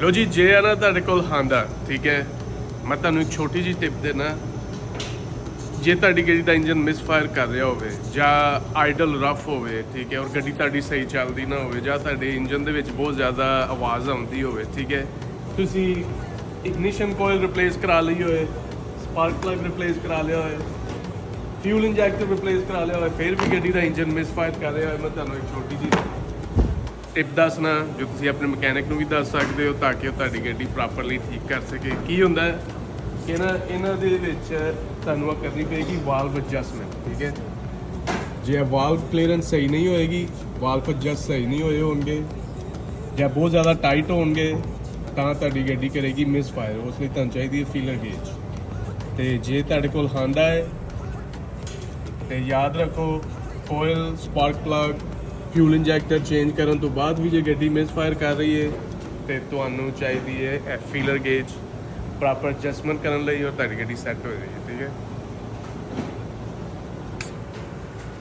ਲੋ ਜੀ, ਜੇ ਆ ਨਾ ਤੁਹਾਡੇ ਕੋਲ ਹਾਂਡਾ, ਠੀਕ ਹੈ, ਮੈਂ ਤੁਹਾਨੂੰ ਇੱਕ ਛੋਟੀ ਜਿਹੀ ਟਿਪ ਦੇਣਾ। ਜੇ ਤੁਹਾਡੀ ਗੱਡੀ ਦਾ ਇੰਜਨ ਮਿਸਫਾਇਰ ਕਰ ਰਿਹਾ ਹੋਵੇ ਜਾਂ ਆਈਡਲ ਰਫ ਹੋਵੇ, ਠੀਕ ਹੈ, ਔਰ ਗੱਡੀ ਤੁਹਾਡੀ ਸਹੀ ਚੱਲਦੀ ਨਾ ਹੋਵੇ ਜਾਂ ਤੁਹਾਡੇ ਇੰਜਨ ਦੇ ਵਿੱਚ ਬਹੁਤ ਜ਼ਿਆਦਾ ਆਵਾਜ਼ ਆਉਂਦੀ ਹੋਵੇ, ਠੀਕ ਹੈ, ਤੁਸੀਂ ਇਗਨੀਸ਼ਨ ਕੋਇਲ ਰਿਪਲੇਸ ਕਰਾ ਲਈ ਹੋਏ, ਸਪਾਰਕ ਪਲੱਗ ਰਿਪਲੇਸ ਕਰਾ ਲਿਆ ਹੋਏ, ਫਿਊਲ ਇੰਜੈਕਟਰ ਰਿਪਲੇਸ ਕਰਾ ਲਿਆ ਹੋਏ, ਫਿਰ ਵੀ ਗੱਡੀ ਦਾ ਇੰਜਨ ਮਿਸਫਾਇਰ ਕਰ ਰਿਹਾ ਹੋਏ, ਮੈਂ ਤੁਹਾਨੂੰ ਇੱਕ ਛੋਟੀ ਜਿਹੀ ਟਿਪ ਦੱਸਣਾ ਜੋ ਤੁਸੀਂ ਆਪਣੇ ਮਕੈਨਿਕ ਨੂੰ ਵੀ ਦੱਸ ਸਕਦੇ ਹੋ ਤਾਂ ਕਿ ਉਹ ਤੁਹਾਡੀ ਗੱਡੀ ਪ੍ਰੋਪਰਲੀ ਠੀਕ ਕਰ ਸਕੇ। ਕੀ ਹੁੰਦਾ ਹੈ ਕਿ ਇਹਨਾਂ ਦੇ ਵਿੱਚ ਤੁਹਾਨੂੰ ਕਰਨੀ ਪਏਗੀ ਵਾਲਵ ਐਡਜਸਟਮੈਂਟ, ਠੀਕ ਹੈ। ਜੇ ਵਾਲਵ ਕਲੀਅਰੈਂਸ ਸਹੀ ਨਹੀਂ ਹੋਏਗੀ, ਵਾਲਵ ਐਡਜਸਟ ਸਹੀ ਨਹੀਂ ਹੋਏ ਹੋਣਗੇ ਜਾਂ ਬਹੁਤ ਜ਼ਿਆਦਾ ਟਾਈਟ ਹੋਣਗੇ ਤਾਂ ਤੁਹਾਡੀ ਗੱਡੀ ਕਰੇਗੀ ਮਿਸਫਾਇਰ। ਉਸ ਲਈ ਤੁਹਾਨੂੰ ਚਾਹੀਦੀ ਹੈ ਫੀਲਰ ਗੇਜ। ਤੇ ਜੇ ਤੁਹਾਡੇ ਕੋਲ ਹਾਂਡਾ ਹੈ ਤੇ ਯਾਦ ਰੱਖੋ, coil, spark plug, fuel injector change ਕਰਨ ਤੋਂ ਬਾਅਦ ਵੀ ਜੇ ਗੱਡੀ ਮਿਸਫਾਇਰ ਕਰ ਰਹੀ ਹੈ ਤੇ ਤੁਹਾਨੂੰ ਚਾਹੀਦੀ ਹੈ ਫੀਲਰ ਗੇਜ ਪ੍ਰੋਪਰ ਐਡਜਸਟਮੈਂਟ ਕਰਨ ਲਈ, ਔਰ ਤੁਹਾਡੀ ਗੱਡੀ ਸੈੱਟ ਹੋ ਜਾਏਗੀ, ਠੀਕ ਹੈ।